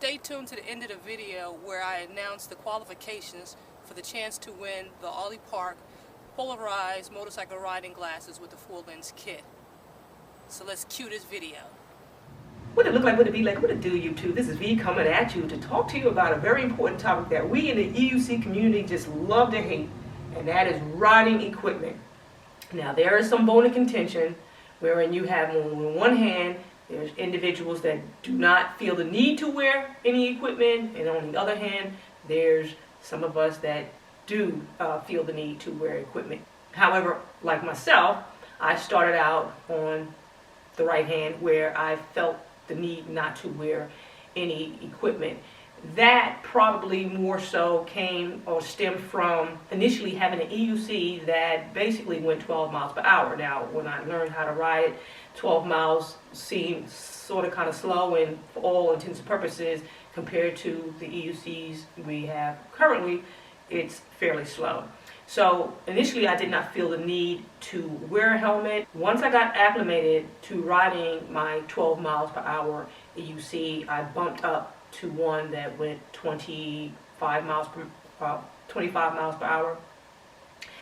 Stay tuned to the end of the video where I announce the qualifications for the chance to win the Ollie Park polarized motorcycle riding glasses with the full lens kit. So let's cue this video. What it look like, what it be like, what it do, YouTube? This is V coming at you to talk to you about a very important topic that we in the EUC community just love to hate, and that is riding equipment. Now, there is some bone of contention wherein you have, on one hand, there's individuals that do not feel the need to wear any equipment, and on the other hand, there's some of us that do feel the need to wear equipment. However, like myself, I started out on the right hand where I felt the need not to wear any equipment. That probably more so came or stemmed from initially having an EUC that basically went 12 miles per hour. Now, when I learned how to ride, 12 miles seemed sort of kind of slow, and for all intents and purposes, compared to the EUCs we have currently, it's fairly slow. So initially I did not feel the need to wear a helmet. Once I got acclimated to riding my 12 miles per hour EUC, I bumped up to one that went 25 miles per hour.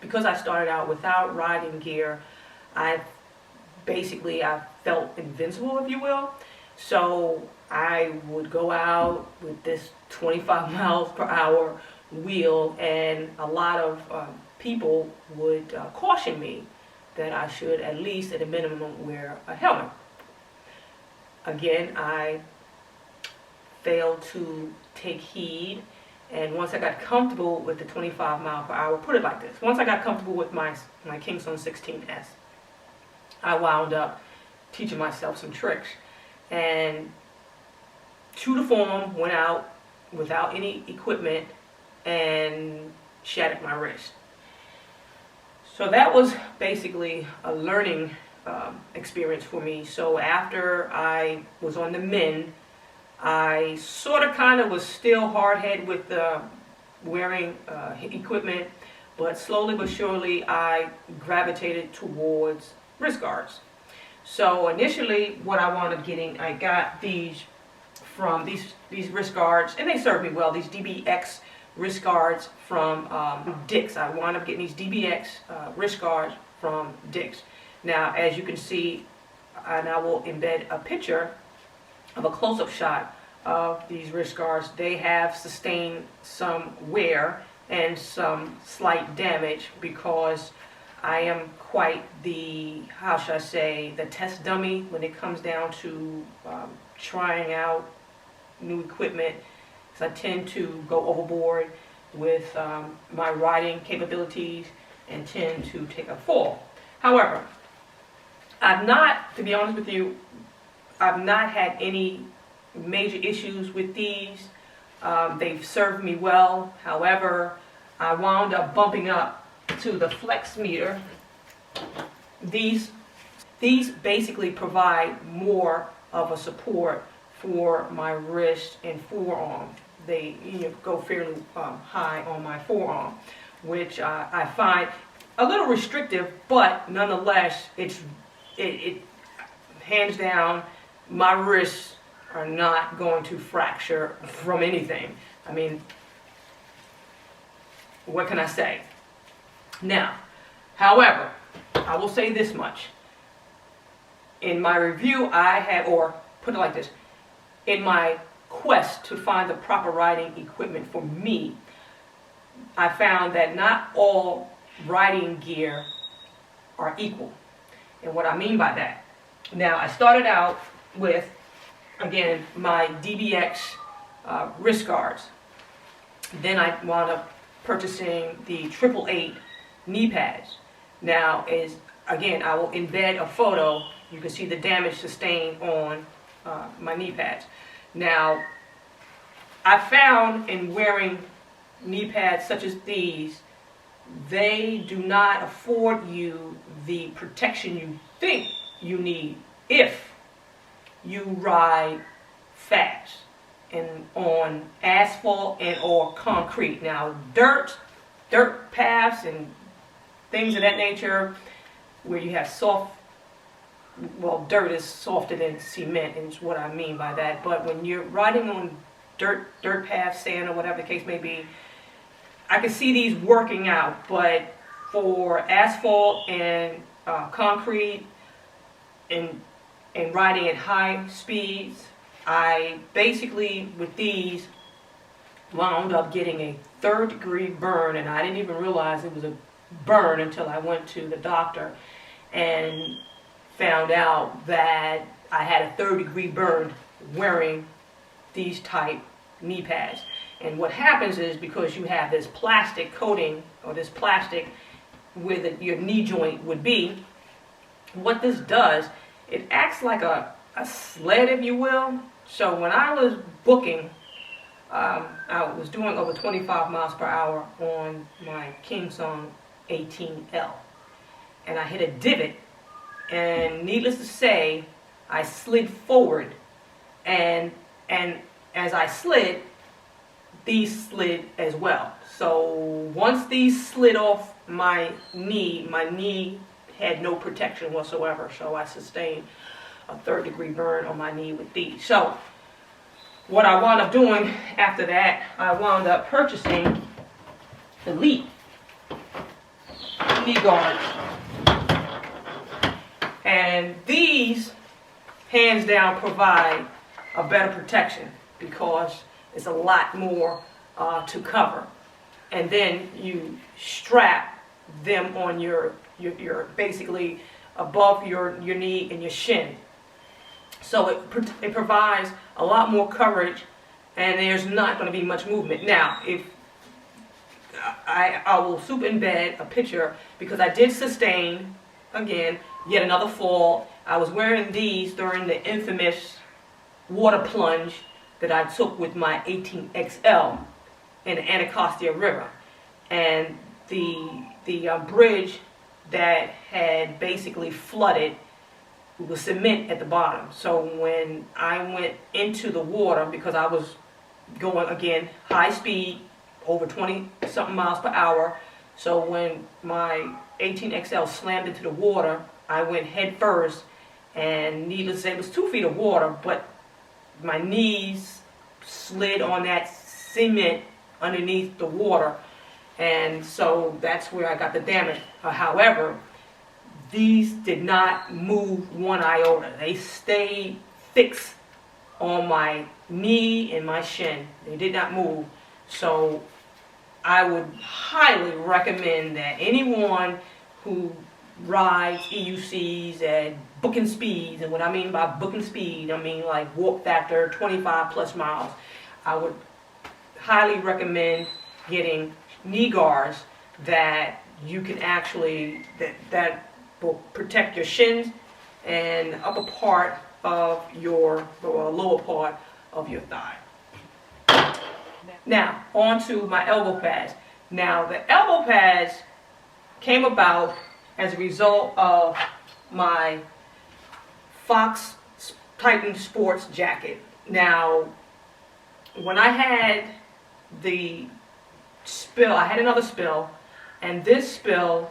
Because I started out without riding gear, I felt invincible, if you will. So I would go out with this 25 miles per hour wheel, and a lot of people would caution me that I should at least at a minimum wear a helmet. Again, I failed to take heed, and once I got comfortable with the 25 mile per hour, put it like this, once I got comfortable with my Kingston 16S, I wound up teaching myself some tricks, and true to form, went out without any equipment and shattered my wrist. So that was basically a learning experience for me. So after I was on the mend, I sort of kind of was still hard-headed with wearing equipment, but slowly but surely I gravitated towards wrist guards. So initially what I wound up getting, I got these from these wrist guards, and they served me well, these DBX wrist guards from Dick's. I wound up getting these DBX wrist guards from Dick's. Now, as you can see, and I will embed a picture of a close-up shot of these wrist guards. They have sustained some wear and some slight damage because I am quite the, how should I say, the test dummy when it comes down to trying out new equipment. So I tend to go overboard with my riding capabilities and tend to take a fall. However, I've not, to be honest with you, I've not had any major issues with these. They've served me well. However, I wound up bumping up to the flex meter. These basically provide more of a support for my wrist and forearm. They go fairly high on my forearm, which I find a little restrictive, but nonetheless, it hands down, my wrists are not going to fracture from anything. I mean, what can I say? Now, however, I will say this much. In my review, I had, or put it like this, in my quest to find the proper riding equipment for me, I found that not all riding gear are equal. And what I mean by that, now I started out with, again, my DBX wrist guards. Then I wound up purchasing the 888 knee pads. Now, again, I will embed a photo. You can see the damage sustained on my knee pads. Now, I found in wearing knee pads such as these, they do not afford you the protection you think you need if you ride fast and on asphalt and or concrete. Now, dirt paths and things of that nature where you have soft, well, dirt is softer than cement, is what I mean by that. But when you're riding on dirt path, sand, or whatever the case may be. I can see these working out, but for asphalt and concrete and riding at high speeds, I basically with these wound up getting a third-degree burn, and I didn't even realize it was a burn until I went to the doctor and found out that I had a third-degree burn wearing these type knee pads. And what happens is, because you have this plastic coating, or this plastic where your knee joint would be, what this does, it acts like a sled, if you will. So when I was booking, I was doing over 25 miles per hour on my King Song 18L, and I hit a divot, and needless to say, I slid forward, and as I slid, these slid as well. So once these slid off my knee had no protection whatsoever, so I sustained a third-degree burn on my knee with these. So what I wound up doing after that, I wound up purchasing Elite knee guards. And these, hands down, provide a better protection because it's a lot more to cover. And then you strap them on your basically above your knee and your shin. So it provides a lot more coverage, and there's not going to be much movement. Now, if I will super embed a picture, because I did sustain, again, yet another fall. I was wearing these during the infamous water plunge that I took with my 18XL in the Anacostia River. And the bridge that had basically flooded was cement at the bottom. So when I went into the water, because I was going, again, high speed, over 20 something miles per hour, so when my 18XL slammed into the water, I went head first, and needless to say, it was 2 feet of water, but my knees slid on that cement underneath the water, and so that's where I got the damage. However, these did not move one iota. They stayed fixed on my knee and my shin. They did not move. So I would highly recommend that anyone who rides EUCs at booking speeds, and what I mean by booking speed, I mean like warp factor 25 plus miles, I would highly recommend getting knee guards that you can actually, that will protect your shins and upper part of your, or lower part of your thigh. Now, on to my elbow pads. Now, the elbow pads came about as a result of my Fox Titan Sports jacket. Now, when I had the spill, I had another spill, and this spill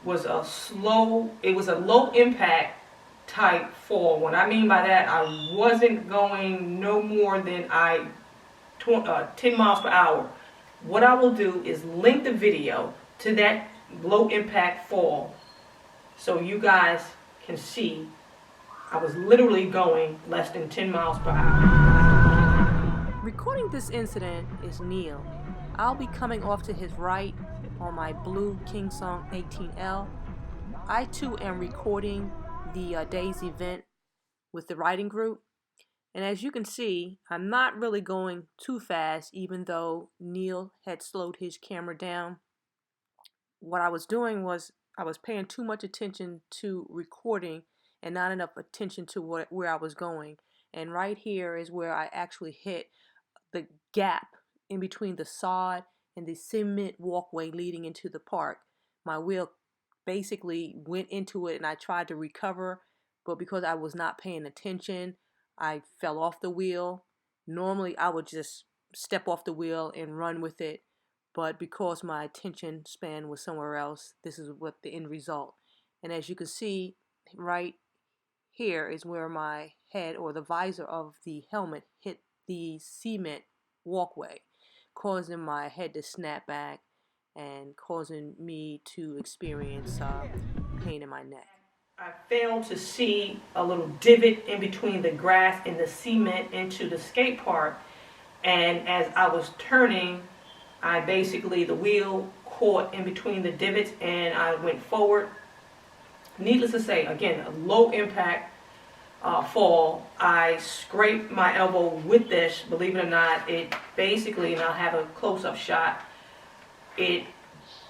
was a low impact type fall. What I mean by that, I wasn't going no more than 10 miles per hour. What I will do is link the video to that low impact fall so you guys can see I was literally going less than 10 miles per hour. Recording this incident is Neil. I'll be coming off to his right on my blue King Song 18L. I too am recording the day's event with the riding group. And as you can see, I'm not really going too fast, even though Neil had slowed his camera down. What I was doing was I was paying too much attention to recording and not enough attention to where I was going. And right here is where I actually hit the gap in between the sod and the cement walkway leading into the park. My wheel basically went into it, and I tried to recover, but because I was not paying attention, I fell off the wheel. Normally I would just step off the wheel and run with it, but because my attention span was somewhere else, this is what the end result. And as you can see, right here is where my head, or the visor of the helmet, hit the cement walkway, causing my head to snap back and causing me to experience pain in my neck. I failed to see a little divot in between the grass and the cement into the skate park, and as I was turning, the wheel caught in between the divots and I went forward. Needless to say, again, a low impact fall. I scraped my elbow with this, believe it or not. It basically, and I'll have a close-up shot, it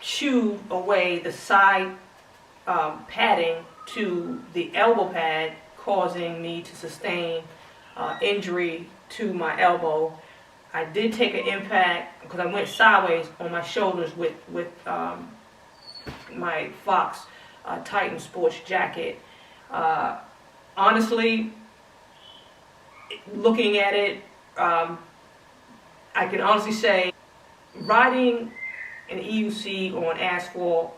chewed away the side padding to the elbow pad, causing me to sustain injury to my elbow. I did take an impact because I went sideways on my shoulders with my Fox Titan sports jacket. Honestly, looking at it, I can honestly say riding an EUC on asphalt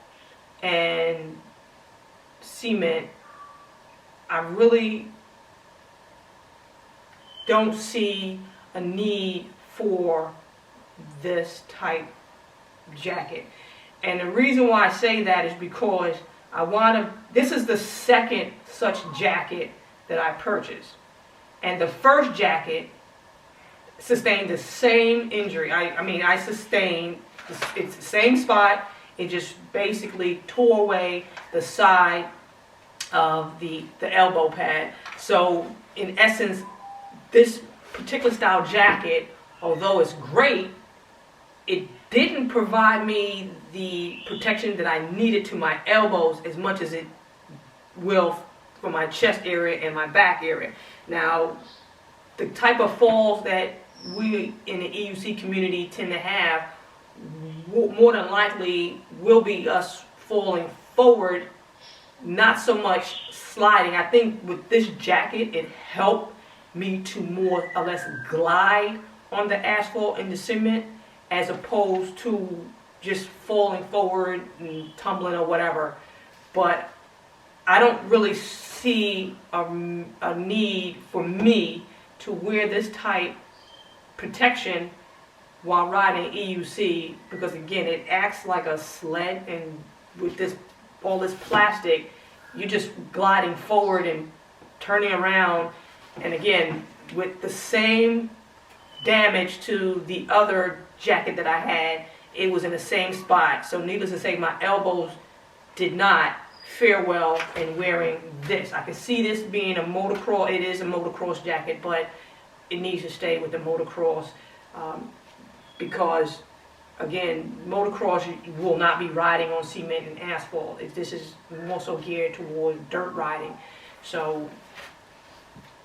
and cement, I really don't see a need for this type jacket. And the reason why I say that is because this is the second such jacket that I purchased. And the first jacket sustained the same injury. I sustained, it's the same spot. It just basically tore away the side of the elbow pad. So in essence, this particular style jacket, although it's great, it didn't provide me the protection that I needed to my elbows as much as it will for my chest area and my back area. Now, the type of falls that we in the EUC community tend to have, more than likely will be us falling forward, not so much sliding. I think with this jacket, it helped me to more or less glide on the asphalt and the cement, as opposed to just falling forward and tumbling or whatever. But I don't really see a need for me to wear this type protection while riding EUC, because again, it acts like a sled, and with all this plastic, you're just gliding forward and turning around. And again, with the same damage to the other jacket that I had, it was in the same spot. So needless to say, my elbows did not fare well in wearing this. I can see this being a motocross, it is a motocross jacket, but it needs to stay with the motocross, because again, motocross will not be riding on cement and asphalt. This is more so geared toward dirt riding. So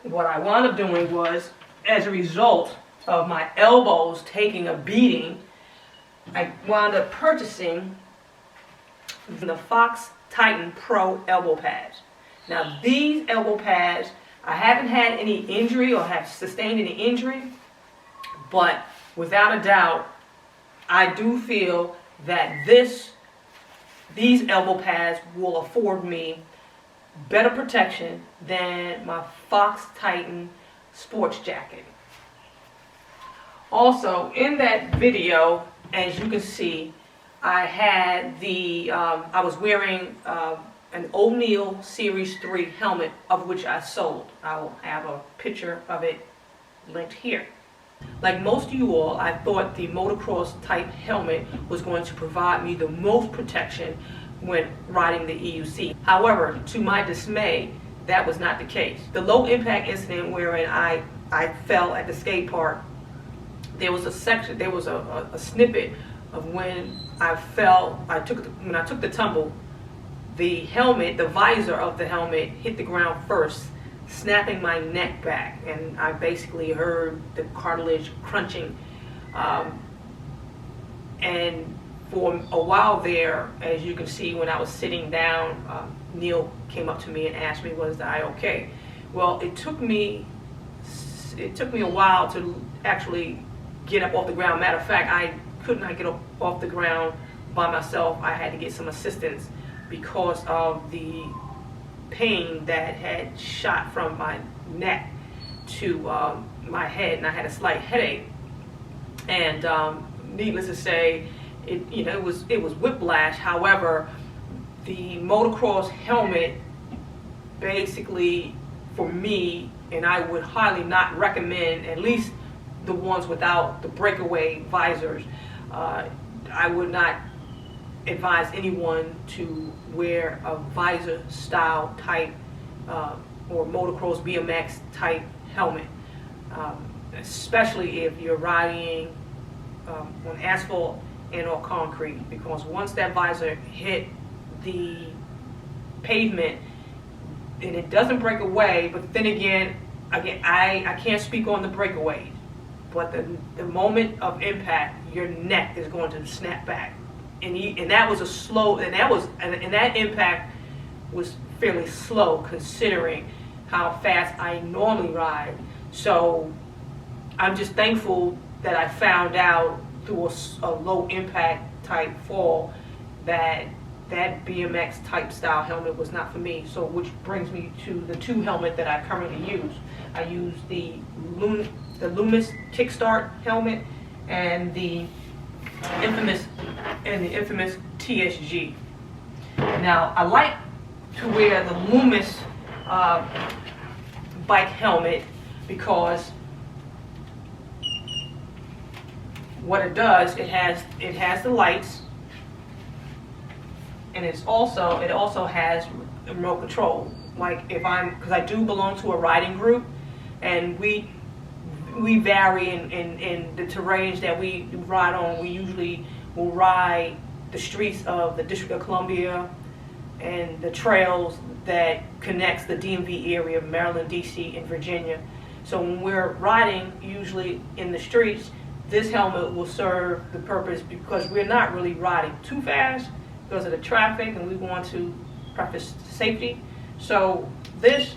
what I wound up doing was, as a result of my elbows taking a beating, I wound up purchasing the Fox Titan Pro elbow pads. Now these elbow pads, I haven't had any injury or have sustained any injury, but without a doubt, I do feel that these elbow pads will afford me better protection than my Fox Titan sports jacket. Also, in that video, as you can see, I had I was wearing an O'Neill Series 3 helmet, of which I sold. I will have a picture of it linked here. Like most of you all, I thought the motocross type helmet was going to provide me the most protection when riding the EUC. However, to my dismay, that was not the case. The low impact incident wherein I fell at the skate park, there was a section, there was a snippet of when I fell. When I took the tumble, the helmet, the visor of the helmet hit the ground first, snapping my neck back, and I basically heard the cartilage crunching. And for a while there, as you can see, when I was sitting down, Neil came up to me and asked me, "Was I okay?" Well, it took me a while to actually get up off the ground. Matter of fact, I could not get up off the ground by myself. I had to get some assistance because of the pain that had shot from my neck to my head, and I had a slight headache. And needless to say, it was whiplash. However, the motocross helmet basically, for me, and I would highly not recommend, at least the ones without the breakaway visors, I would not advise anyone to wear a visor style type or motocross BMX type helmet, especially if you're riding on asphalt and or concrete, because once that visor hit the pavement, and it doesn't break away, but then again, I can't speak on the breakaway, but the moment of impact, your neck is going to snap back, and that was a slow, and that impact was fairly slow considering how fast I normally ride. So I'm just thankful that I found out through a low impact type fall that BMX type style helmet was not for me. So which brings me to the two helmet that I currently use. I use the Loomis Kickstart helmet and the infamous TSG. Now I like to wear the Loomis bike helmet because what it does, it has the lights, and it also has remote control. Like because I do belong to a riding group, and we vary in the terrains that we ride on. We usually will ride the streets of the District of Columbia and the trails that connects the DMV area of Maryland, DC, and Virginia. So when we're riding, usually in the streets, this helmet will serve the purpose because we're not really riding too fast because of the traffic, and we want to practice safety. So this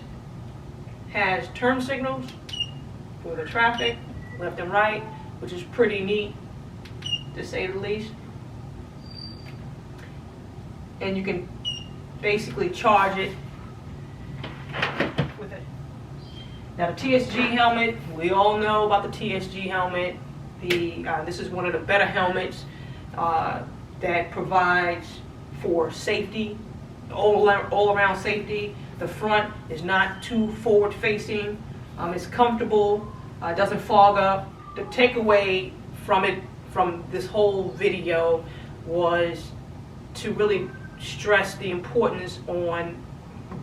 has turn signals for the traffic, left and right, which is pretty neat, to say the least. And you can basically charge it with it. Now the TSG helmet, we all know about the TSG helmet. This is one of the better helmets that provides for safety, all around safety. The front is not too forward facing. It's comfortable. It doesn't fog up. The takeaway from this whole video was to really stress the importance on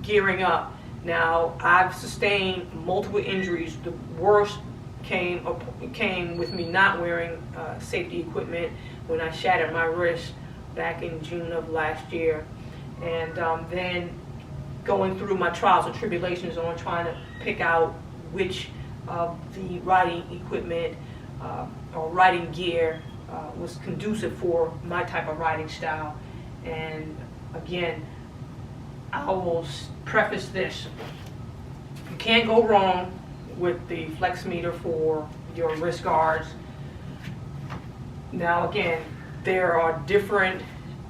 gearing up. Now, I've sustained multiple injuries. The worst came with me not wearing safety equipment when I shattered my wrist back in June of last year, and then going through my trials and tribulations on trying to pick out which of the riding equipment or riding gear was conducive for my type of riding style. And again, I will preface this: you can't go wrong with the flex meter for your wrist guards. Now again, there are different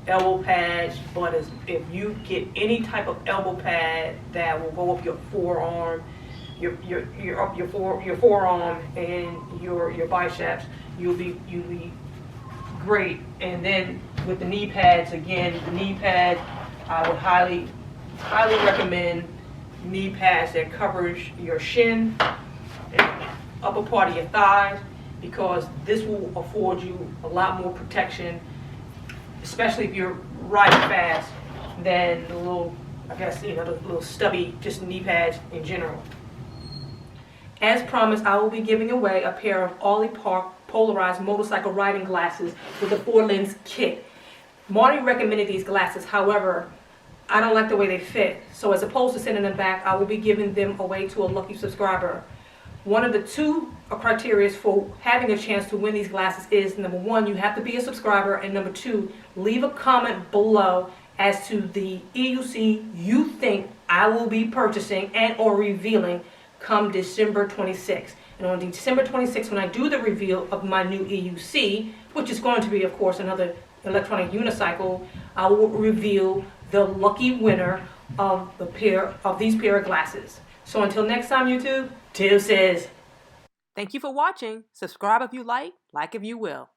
elbow pads, but if you get any type of elbow pad that will go up your forearm, your forearm and your biceps, you'll be great. And then with the knee pads, again, the knee pad, I would highly recommend knee pads that covers your shin and upper part of your thighs, because this will afford you a lot more protection, especially if you're riding fast, than the little, the little stubby just knee pads in general. As promised, I will be giving away a pair of Ollie Park polarized motorcycle riding glasses with a 4-lens kit. Marty recommended these glasses, however, I don't like the way they fit. So as opposed to sending them back, I will be giving them away to a lucky subscriber. One of the two criteria for having a chance to win these glasses is, number one, you have to be a subscriber, and number two, leave a comment below as to the EUC you think I will be purchasing and or revealing come December 26th. And on December 26th, when I do the reveal of my new EUC, which is going to be, of course, another electronic unicycle, I will reveal the lucky winner of these pair of glasses. So until next time, YouTube, Tiff says. Thank you for watching. Subscribe if you like if you will.